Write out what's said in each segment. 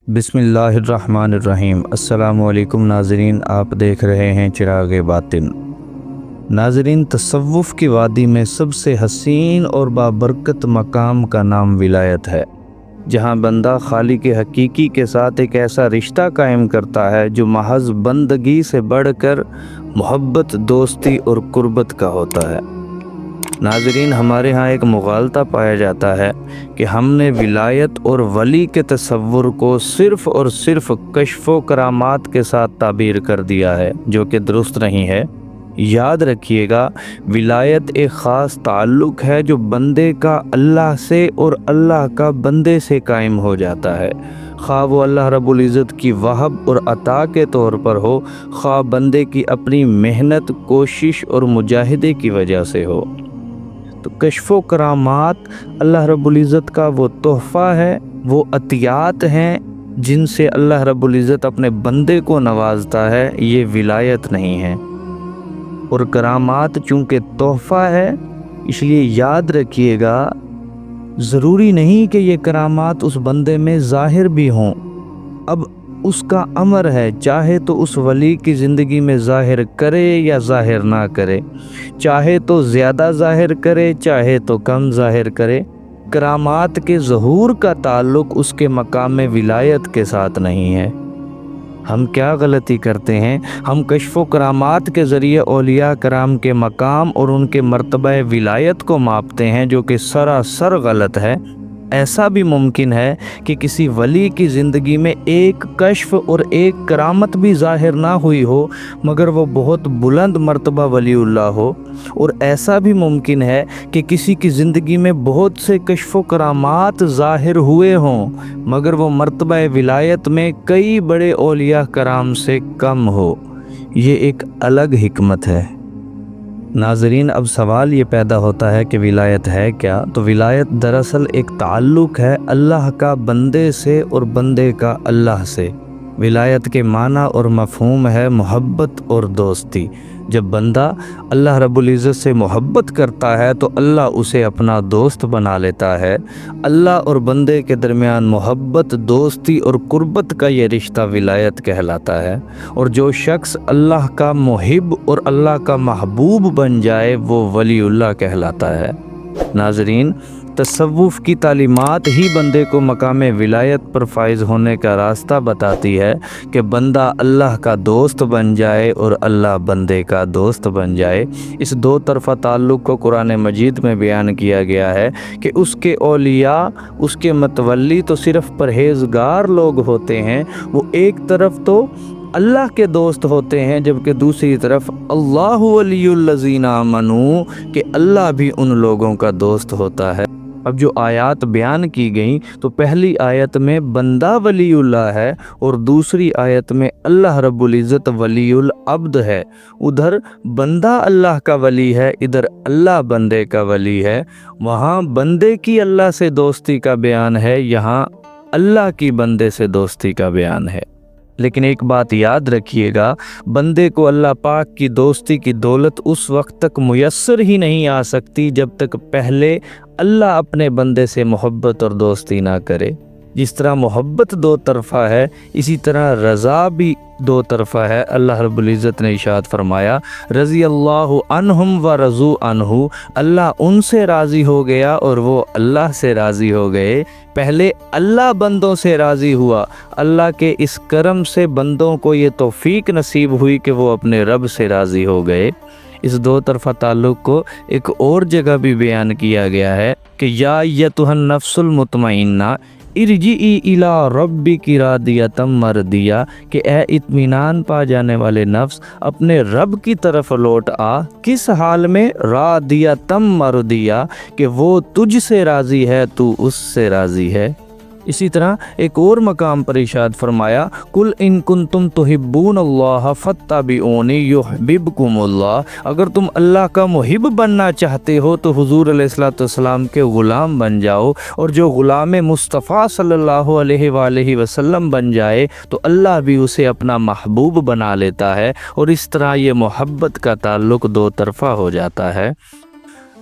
بسم اللہ الرحمن الرحیم۔ السلام علیکم ناظرین، آپ دیکھ رہے ہیں چراغ باطن۔ ناظرین، تصوف کی وادی میں سب سے حسین اور بابرکت مقام کا نام ولایت ہے، جہاں بندہ خالق حقیقی کے ساتھ ایک ایسا رشتہ قائم کرتا ہے جو محض بندگی سے بڑھ کر محبت، دوستی اور قربت کا ہوتا ہے۔ ناظرین، ہمارے ہاں ایک مغالطہ پایا جاتا ہے کہ ہم نے ولایت اور ولی کے تصور کو صرف اور صرف کشف و کرامات کے ساتھ تعبیر کر دیا ہے، جو کہ درست نہیں ہے۔ یاد رکھیے گا، ولایت ایک خاص تعلق ہے جو بندے کا اللہ سے اور اللہ کا بندے سے قائم ہو جاتا ہے، خواہ وہ اللہ رب العزت کی وہب اور عطا کے طور پر ہو، خواہ بندے کی اپنی محنت، کوشش اور مجاہدے کی وجہ سے ہو۔ تو کشف و کرامات اللہ رب العزت کا وہ تحفہ ہے، وہ عطیات ہیں جن سے اللہ رب العزت اپنے بندے کو نوازتا ہے، یہ ولایت نہیں ہے۔ اور کرامات چونکہ تحفہ ہے، اس لیے یاد رکھیے گا، ضروری نہیں کہ یہ کرامات اس بندے میں ظاہر بھی ہوں۔ اب اس کا امر ہے، چاہے تو اس ولی کی زندگی میں ظاہر کرے یا ظاہر نہ کرے، چاہے تو زیادہ ظاہر کرے چاہے تو کم ظاہر کرے۔ کرامات کے ظہور کا تعلق اس کے مقام ولایت کے ساتھ نہیں ہے۔ ہم کیا غلطی کرتے ہیں؟ ہم کشف و کرامات کے ذریعے اولیاء کرام کے مقام اور ان کے مرتبہ ولایت کو ماپتے ہیں، جو کہ سراسر غلط ہے۔ ایسا بھی ممکن ہے کہ کسی ولی کی زندگی میں ایک کشف اور ایک کرامت بھی ظاہر نہ ہوئی ہو، مگر وہ بہت بلند مرتبہ ولی اللہ ہو، اور ایسا بھی ممکن ہے کہ کسی کی زندگی میں بہت سے کشف و کرامات ظاہر ہوئے ہوں، مگر وہ مرتبہ ولایت میں کئی بڑے اولیاء کرام سے کم ہو۔ یہ ایک الگ حکمت ہے۔ ناظرین، اب سوال یہ پیدا ہوتا ہے کہ ولایت ہے کیا؟ تو ولایت دراصل ایک تعلق ہے اللہ کا بندے سے اور بندے کا اللہ سے۔ ولایت کے معنی اور مفہوم ہے محبت اور دوستی۔ جب بندہ اللہ رب العزت سے محبت کرتا ہے تو اللہ اسے اپنا دوست بنا لیتا ہے۔ اللہ اور بندے کے درمیان محبت، دوستی اور قربت کا یہ رشتہ ولایت کہلاتا ہے، اور جو شخص اللہ کا محب اور اللہ کا محبوب بن جائے وہ ولی اللہ کہلاتا ہے۔ ناظرین، تصوف کی تعلیمات ہی بندے کو مقام ولایت پر فائز ہونے کا راستہ بتاتی ہے کہ بندہ اللہ کا دوست بن جائے اور اللہ بندے کا دوست بن جائے۔ اس دو طرفہ تعلق کو قرآن مجید میں بیان کیا گیا ہے کہ اس کے اولیاء، اس کے متولی تو صرف پرہیزگار لوگ ہوتے ہیں، وہ ایک طرف تو اللہ کے دوست ہوتے ہیں، جبکہ دوسری طرف اللہ ولی الذین آمنوا، کہ اللہ بھی ان لوگوں کا دوست ہوتا ہے۔ اب جو آیات بیان کی گئیں تو پہلی آیت میں بندہ ولی اللہ ہے اور دوسری آیت میں اللہ رب العزت ولی العبد ہے۔ ادھر بندہ اللہ کا ولی ہے، ادھر اللہ بندے کا ولی ہے۔ وہاں بندے کی اللہ سے دوستی کا بیان ہے، یہاں اللہ کی بندے سے دوستی کا بیان ہے۔ لیکن ایک بات یاد رکھیے گا، بندے کو اللہ پاک کی دوستی کی دولت اس وقت تک میسر ہی نہیں آ سکتی جب تک پہلے اللہ اپنے بندے سے محبت اور دوستی نہ کرے۔ جس طرح محبت دو طرفہ ہے، اسی طرح رضا بھی دو طرفہ ہے۔ اللہ رب العزت نے ارشاد فرمایا، رضی اللہ عنہم و رضوا عنہ، اللہ ان سے راضی ہو گیا اور وہ اللہ سے راضی ہو گئے۔ پہلے اللہ بندوں سے راضی ہوا، اللہ کے اس کرم سے بندوں کو یہ توفیق نصیب ہوئی کہ وہ اپنے رب سے راضی ہو گئے۔ اس دو طرفہ تعلق کو ایک اور جگہ بھی بیان کیا گیا ہے کہ یا ایتھا النفس المطمئنہ ارجعی الی ربک راضیۃ مرضیہ، کہ اے اطمینان پا جانے والے نفس، اپنے رب کی طرف لوٹ آ۔ کس حال میں؟ راضیۃ مرضیہ، کہ وہ تجھ سے راضی ہے، تو اس سے راضی ہے۔ اسی طرح ایک اور مقام پر ارشاد فرمایا، قل ان کنتم تحبون اللہ فاتبعونی یحببکم اللہ، اگر تم اللہ کا محب بننا چاہتے ہو تو حضور علیہ الصلوۃ والسلام کے غلام بن جاؤ، اور جو غلام مصطفیٰ صلی اللہ علیہ وآلہ وسلم بن جائے تو اللہ بھی اسے اپنا محبوب بنا لیتا ہے، اور اس طرح یہ محبت کا تعلق دو طرفہ ہو جاتا ہے۔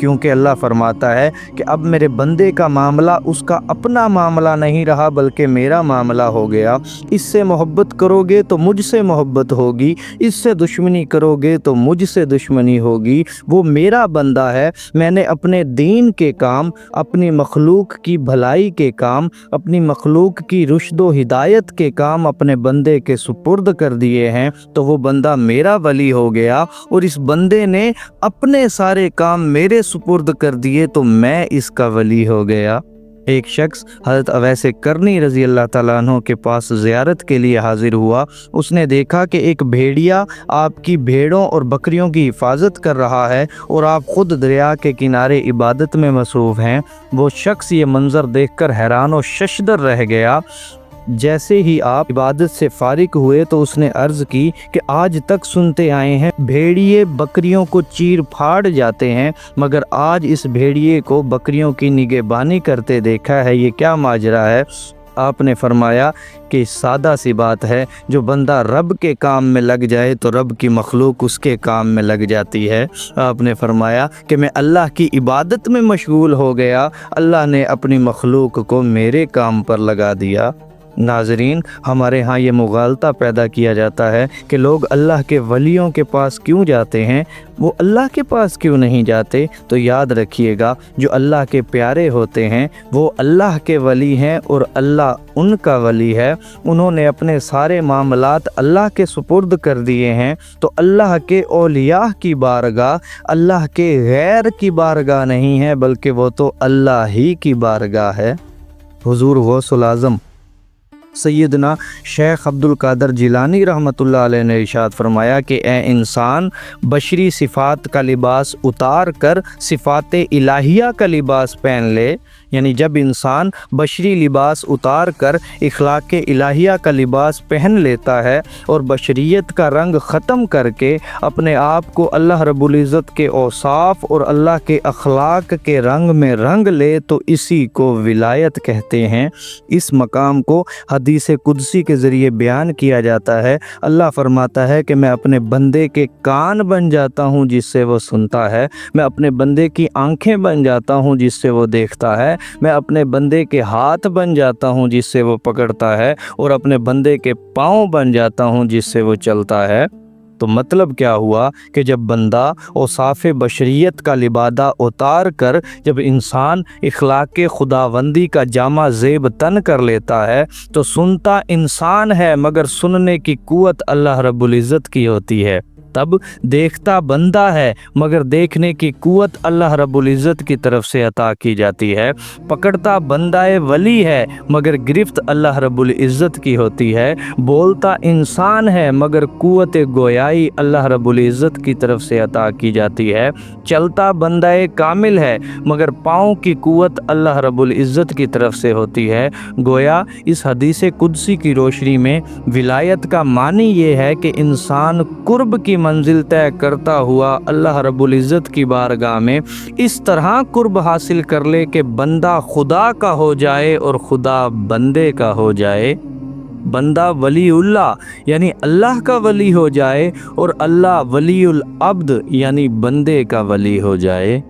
کیونکہ اللہ فرماتا ہے کہ اب میرے بندے کا معاملہ اس کا اپنا معاملہ نہیں رہا بلکہ میرا معاملہ ہو گیا۔ اس سے محبت کرو گے تو مجھ سے محبت ہوگی، اس سے دشمنی کرو گے تو مجھ سے دشمنی ہوگی۔ وہ میرا بندہ ہے، میں نے اپنے دین کے کام، اپنی مخلوق کی بھلائی کے کام، اپنی مخلوق کی رشد و ہدایت کے کام اپنے بندے کے سپرد کر دیے ہیں، تو وہ بندہ میرا ولی ہو گیا، اور اس بندے نے اپنے سارے کام میرے سپرد کر دیے تو میں اس کا ولی ہو گیا۔ ایک شخص حضرت اویس کرنی رضی اللہ تعالیٰ عنہ کے پاس زیارت کے لیے حاضر ہوا۔ اس نے دیکھا کہ ایک بھیڑیا آپ کی بھیڑوں اور بکریوں کی حفاظت کر رہا ہے اور آپ خود دریا کے کنارے عبادت میں مصروف ہیں۔ وہ شخص یہ منظر دیکھ کر حیران و ششدر رہ گیا۔ جیسے ہی آپ عبادت سے فارغ ہوئے تو اس نے عرض کی کہ آج تک سنتے آئے ہیں بھیڑیے بکریوں کو چیر پھاڑ جاتے ہیں، مگر آج اس بھیڑیے کو بکریوں کی نگہبانی کرتے دیکھا ہے، یہ کیا ماجرا ہے؟ آپ نے فرمایا کہ سادہ سی بات ہے، جو بندہ رب کے کام میں لگ جائے تو رب کی مخلوق اس کے کام میں لگ جاتی ہے۔ آپ نے فرمایا کہ میں اللہ کی عبادت میں مشغول ہو گیا، اللہ نے اپنی مخلوق کو میرے کام پر لگا دیا۔ ناظرین، ہمارے ہاں یہ مغالطہ پیدا کیا جاتا ہے کہ لوگ اللہ کے ولیوں کے پاس کیوں جاتے ہیں، وہ اللہ کے پاس کیوں نہیں جاتے؟ تو یاد رکھیے گا، جو اللہ کے پیارے ہوتے ہیں وہ اللہ کے ولی ہیں اور اللہ ان کا ولی ہے۔ انہوں نے اپنے سارے معاملات اللہ کے سپرد کر دیے ہیں، تو اللہ کے اولیاء کی بارگاہ اللہ کے غیر کی بارگاہ نہیں ہے، بلکہ وہ تو اللہ ہی کی بارگاہ ہے۔ حضور غوث العظم سیدنا شیخ عبد القادر جیلانی رحمۃ اللہ علیہ نے ارشاد فرمایا کہ اے انسان، بشری صفات کا لباس اتار کر صفات الہیہ کا لباس پہن لے، یعنی جب انسان بشری لباس اتار کر اخلاق الہیہ کا لباس پہن لیتا ہے اور بشریت کا رنگ ختم کر کے اپنے آپ کو اللہ رب العزت کے اوصاف اور اللہ کے اخلاق کے رنگ میں رنگ لے، تو اسی کو ولایت کہتے ہیں۔ اس مقام کو حدیث قدسی کے ذریعے بیان کیا جاتا ہے۔ اللہ فرماتا ہے کہ میں اپنے بندے کے کان بن جاتا ہوں جس سے وہ سنتا ہے، میں اپنے بندے کی آنکھیں بن جاتا ہوں جس سے وہ دیکھتا ہے، میں اپنے بندے کے ہاتھ بن جاتا ہوں جس سے وہ پکڑتا ہے، اور اپنے بندے کے پاؤں بن جاتا ہوں جس سے وہ چلتا ہے۔ تو مطلب کیا ہوا کہ جب بندہ اوصاف بشریت کا لبادہ اتار کر جب انسان اخلاق خداوندی کا جامہ زیب تن کر لیتا ہے تو سنتا انسان ہے مگر سننے کی قوت اللہ رب العزت کی ہوتی ہے۔ تب دیکھتا بندہ ہے مگر دیکھنے کی قوت اللہ رب العزت کی طرف سے عطا کی جاتی ہے۔ پکڑتا بندہ ولی ہے مگر گرفت اللہ رب العزت کی ہوتی ہے۔ بولتا انسان ہے مگر قوت گویائی اللہ رب العزت کی طرف سے عطا کی جاتی ہے۔ چلتا بندہ کامل ہے مگر پاؤں کی قوت اللہ رب العزت کی طرف سے ہوتی ہے۔ گویا اس حدیث قدسی کی روشنی میں ولایت کا معنی یہ ہے کہ انسان قرب کی منزل طے کرتا ہوا اللہ رب العزت کی بارگاہ میں اس طرح قرب حاصل کر لے کہ بندہ خدا کا ہو جائے اور خدا بندے کا ہو جائے۔ بندہ ولی اللہ یعنی اللہ کا ولی ہو جائے اور اللہ ولی العبد یعنی بندے کا ولی ہو جائے۔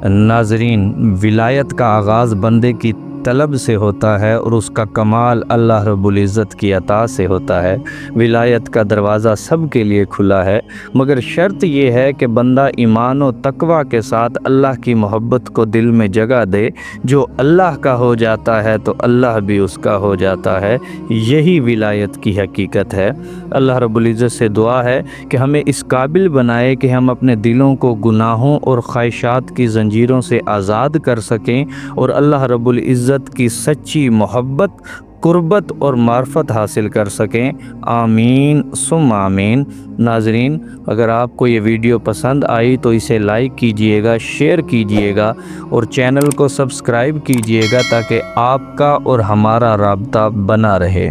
ناظرین، ولایت کا آغاز بندے کی طلب سے ہوتا ہے اور اس کا کمال اللہ رب العزت کی عطا سے ہوتا ہے۔ ولایت کا دروازہ سب کے لیے کھلا ہے، مگر شرط یہ ہے کہ بندہ ایمان و تقوی کے ساتھ اللہ کی محبت کو دل میں جگہ دے۔ جو اللہ کا ہو جاتا ہے تو اللہ بھی اس کا ہو جاتا ہے، یہی ولایت کی حقیقت ہے۔ اللہ رب العزت سے دعا ہے کہ ہمیں اس قابل بنائے کہ ہم اپنے دلوں کو گناہوں اور خواہشات کی زنجیروں سے آزاد کر سکیں اور اللہ رب العزت کی سچی محبت، قربت اور معرفت حاصل کر سکیں۔ آمین ثم آمین۔ ناظرین، اگر آپ کو یہ ویڈیو پسند آئی تو اسے لائک کیجئے گا، شیئر کیجئے گا اور چینل کو سبسکرائب کیجئے گا تاکہ آپ کا اور ہمارا رابطہ بنا رہے۔